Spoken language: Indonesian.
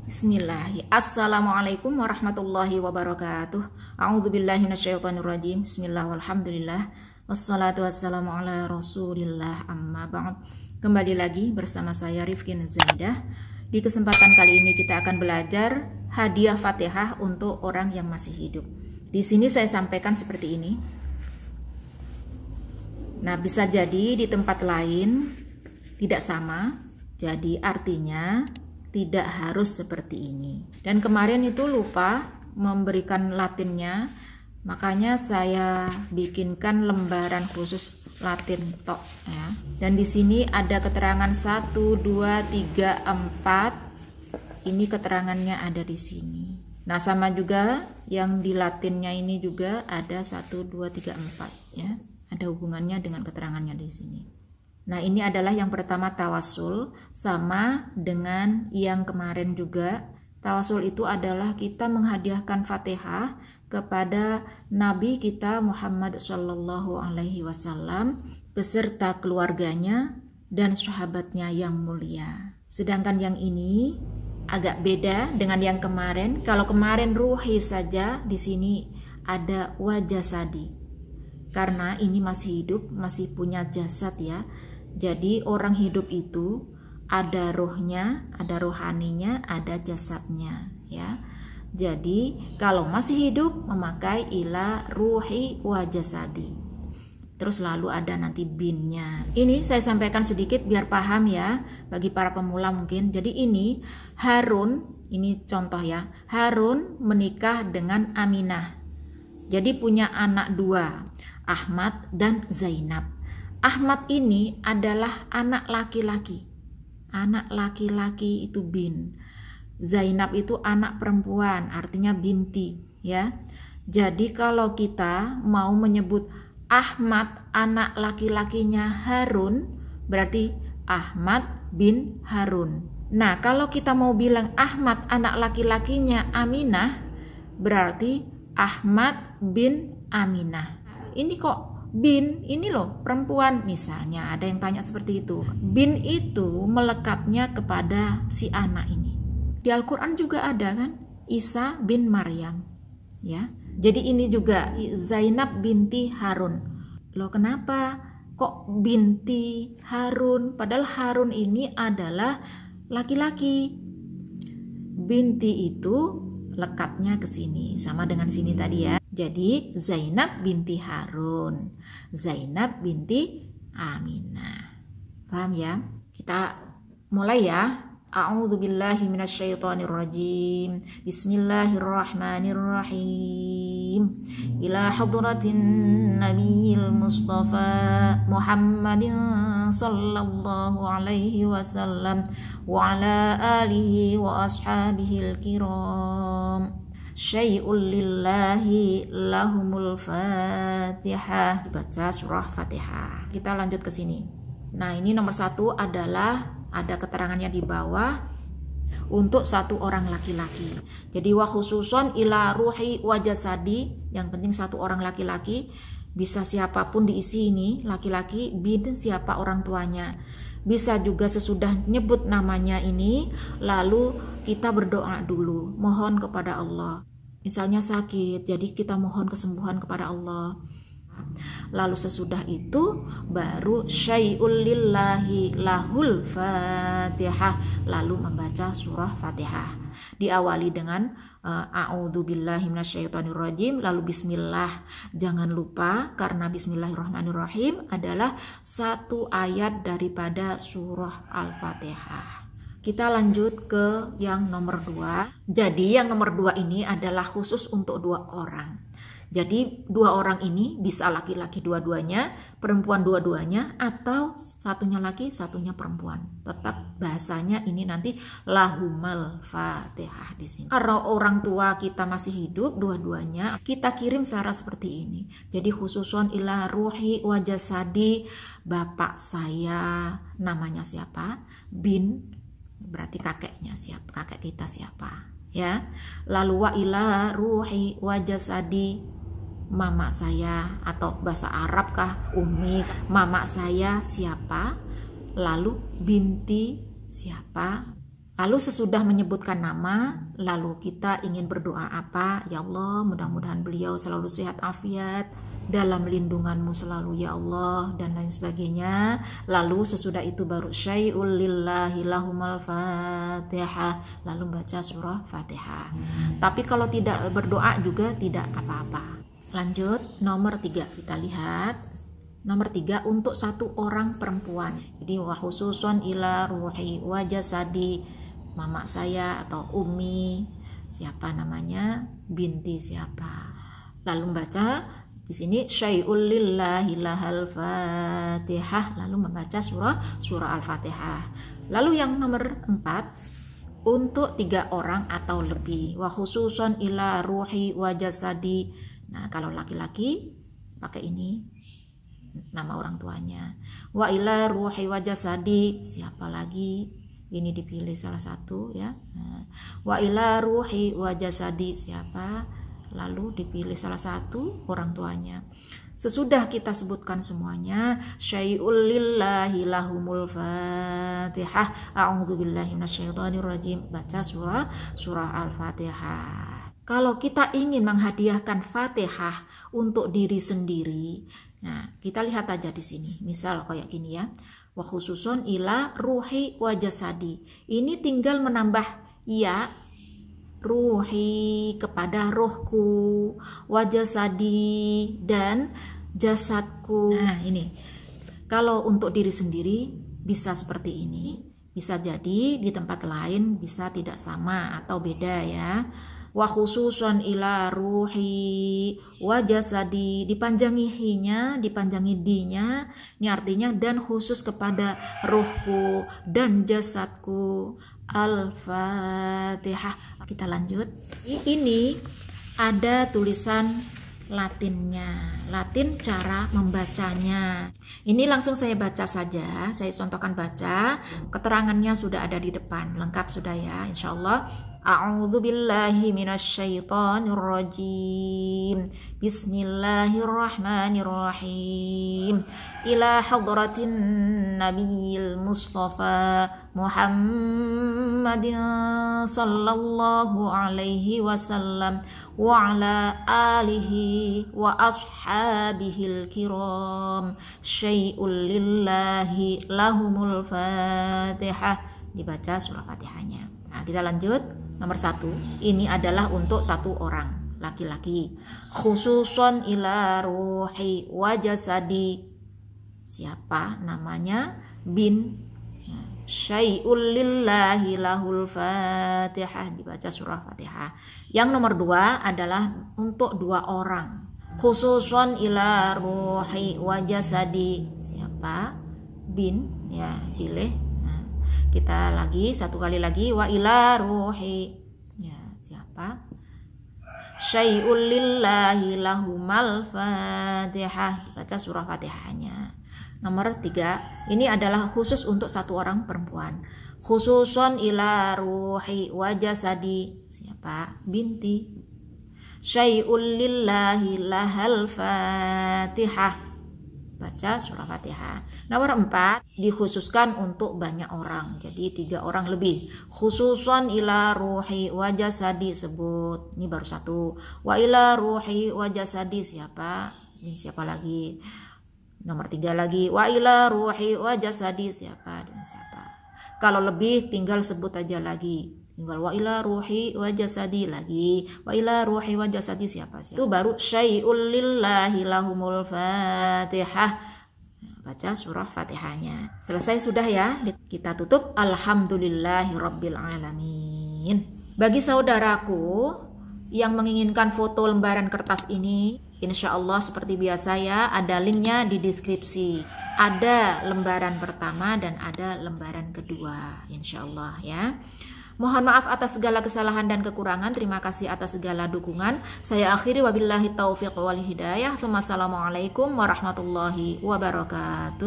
Bismillah. Assalamualaikum warahmatullahi wabarakatuh. A'udzubillahi minasyaitonirrajim. Bismillah walhamdulillah. Wassalatu wassalamu ala Rasulillah amma ba'd. Kembali lagi bersama saya Rifkin Zaidah. Di kesempatan kali ini kita akan belajar hadiah Fatihah untuk orang yang masih hidup. Di sini saya sampaikan seperti ini. Nah, bisa jadi di tempat lain tidak sama. Jadi artinya tidak harus seperti ini. Dan kemarin itu lupa memberikan Latinnya, makanya saya bikinkan lembaran khusus Latin tok ya. Dan di sini ada keterangan 1, 2, 3, 4. Ini keterangannya ada di sini. Nah, sama juga yang di Latinnya ini juga ada 1, 2, 3, 4 ya. Ada hubungannya dengan keterangannya di sini. Nah, ini adalah yang pertama tawasul, sama dengan yang kemarin juga. Tawasul itu adalah kita menghadiahkan Fatihah kepada Nabi kita Muhammad Shallallahu Alaihi Wasallam beserta keluarganya dan sahabatnya yang mulia. Sedangkan yang ini agak beda dengan yang kemarin. Kalau kemarin ruhi saja, di sini ada wajah sadi. Karena ini masih hidup, masih punya jasad ya. Jadi orang hidup itu ada rohnya, ada rohaninya, ada jasadnya ya. Jadi kalau masih hidup memakai ila ruhi wa jasadi. Terus lalu ada nanti binnya. Ini saya sampaikan sedikit biar paham ya bagi para pemula mungkin. Jadi ini Harun, ini contoh ya. Harun menikah dengan Aminah. Jadi punya anak dua, Ahmad dan Zainab. Ahmad ini adalah anak laki-laki. Anak laki-laki itu bin. Zainab itu anak perempuan, artinya binti, ya. Jadi kalau kita mau menyebut Ahmad anak laki-lakinya Harun, berarti Ahmad bin Harun. Nah, kalau kita mau bilang Ahmad anak laki-lakinya Aminah, berarti Ahmad bin Aminah. Ini kok bin, ini loh perempuan, misalnya ada yang tanya seperti itu. Bin itu melekatnya kepada si anak ini. Di Al-Quran juga ada kan, Isa bin Maryam ya. Jadi ini juga Zainab binti Harun. Loh kenapa kok binti Harun, padahal Harun ini adalah laki-laki. Binti itu lekatnya ke sini, sama dengan sini tadi ya. Jadi Zainab binti Harun, Zainab binti Aminah. Paham ya? Kita mulai ya. A'udzubillahi minasyaitonirrajim. Bismillahirrahmanirrahim. Ila hadratin nabiyil mustafa Muhammadin sallallahu alaihi wasallam wa ala alihi wa ashabihil kiram. Syai'ul lillahi lahumul Fatihah. Dibaca surah Fatihah. Kita lanjut ke sini. Nah, ini nomor 1 adalah ada keterangannya di bawah untuk satu orang laki-laki. Jadi wa khususon ila ruhi wa jasadi, yang penting satu orang laki-laki, bisa siapapun diisi ini, laki-laki bin siapa orang tuanya. Bisa juga sesudah nyebut namanya ini, lalu kita berdoa dulu, mohon kepada Allah. Misalnya sakit, jadi kita mohon kesembuhan kepada Allah. Lalu sesudah itu baru syai'ul lillahi lahul Fatihah, lalu membaca surah Fatihah. Diawali dengan a'udzubillahi minasyaitonirrajim, lalu bismillah. Jangan lupa karena bismillahirrahmanirrahim adalah satu ayat daripada surah Al-Fatihah. Kita lanjut ke yang nomor 2. Jadi yang nomor 2 ini adalah khusus untuk 2 orang. Jadi 2 orang ini bisa laki-laki dua-duanya, perempuan dua-duanya, atau satunya laki, satunya perempuan. Tetap bahasanya ini nanti lahumal Fatihah di sini. Kalau orang tua kita masih hidup dua-duanya, kita kirim secara seperti ini. Jadi khususon ila ruhi wa jasadi, bapak saya namanya siapa? Bin, berarti kakeknya siapa? Kakek kita siapa? Ya. Lalu wa ila ruhi wa jasadi, mama saya, atau bahasa Arab kah ummi, mama saya siapa, lalu binti siapa, Lalu sesudah menyebutkan nama, lalu kita ingin berdoa apa? Ya Allah, mudah-mudahan beliau selalu sehat afiat, dalam lindunganmu selalu ya Allah, dan lain sebagainya. Lalu sesudah itu baru syai'ul lillahi lahumal fatihah, lalu baca surah Fatihah. Tapi kalau tidak berdoa juga tidak apa-apa. Lanjut, nomor 3 kita lihat. Nomor 3 untuk satu orang perempuan. Jadi wa khususon ila ruhi wa jasadi, mama saya atau umi siapa namanya, binti siapa. Lalu baca di sini syai'ul lillahi lahal fatihah, lalu membaca surah Al-Fatihah. Lalu yang nomor 4 untuk 3 orang atau lebih, wa khususon ila ruhi wa jasadi. Nah, kalau laki-laki pakai ini nama orang tuanya. Wa ila ruhi wa jasadi, siapa lagi? Ini dipilih salah satu ya. Nah, wa ila ruhi wa jasadi siapa? Lalu dipilih salah satu orang tuanya. Sesudah kita sebutkan semuanya, syai'ul lillahi lahumul fatihah, a'udzubillahi minasyaitonirrajim, baca surah Al-Fatihah. Kalau kita ingin menghadiahkan Fatihah untuk diri sendiri, nah kita lihat aja di sini. Misal kayak gini ya. Wa khususon ila ruhi wa jasadi. Ini tinggal menambah ya, ruhi kepada rohku, wa jasadi dan jasadku. Nah ini kalau untuk diri sendiri bisa seperti ini, bisa jadi di tempat lain bisa tidak sama atau beda ya. Wa khususon ila ruhi wa jasadi, dipanjangi hi-nya, dipanjangi di-nya, ini artinya dan khusus kepada rohku dan jasadku. Al-Fatihah. Kita lanjut. Ini ada tulisan Latinnya, Latin cara membacanya. Ini langsung saya baca saja, saya contohkan baca. Keterangannya sudah ada di depan, lengkap sudah ya, insyaallah. A'udzu billahi minasyaitonir rajim. Bismillahirrahmanirrahim. Ila hadratin nabiyil mustafa Muhammadin sallallahu alaihi wasallam wa ala alihi wa ashabihil kiram. Syai'ul lillahi lahumul fatihah. Dibaca surah Fatihahnya. Nah, kita lanjut. Nomor 1, ini adalah untuk satu orang laki-laki. Khususon ila ruhi wa jasadi, siapa namanya? Bin. Syai'ul lillahi lahul fatihah, dibaca surah Fatihah. Yang nomor 2 adalah untuk 2 orang. Khususon ila ruhi wa jasadi, siapa? Bin, ya pilih. Kita lagi, satu kali lagi, wa ila ruhi, ya siapa? Syai'ul lillahi lahumal fatihah, baca surah Fatihahnya. Nomor 3, ini adalah khusus untuk satu orang perempuan. Khususon ila ruhi wa jasadi, siapa? Binti. Syai'ul lillahi lahal fatihah, baca surah Fatihah. Nomor 4, dikhususkan untuk banyak orang, jadi 3 orang lebih. Khususon ila ruhi wa jasadi, sebut. Ini baru 1. Wa ila ruhi wa jasadi, siapa? Ini siapa lagi? Nomor 3 lagi. Wa ila ruhi wa jasadi, siapa dan siapa. Kalau lebih tinggal sebut aja lagi. Tinggal wa ila ruhi wa jasadi lagi. Wa ila ruhi wa jasadi siapa? Itu baru syai'ul lillahi lahumul fatihah. Baca surah Fatihahnya. Selesai sudah ya. Kita tutup. Alhamdulillahirabbil alamin. Bagi saudaraku yang menginginkan foto lembaran kertas ini, insya Allah seperti biasa ya, ada linknya di deskripsi. Ada lembaran pertama dan ada lembaran kedua, insya Allah ya. Mohon maaf atas segala kesalahan dan kekurangan. Terima kasih atas segala dukungan. Saya akhiri wabillahi taufiq wal hidayah. Assalamualaikum warahmatullahi wabarakatuh.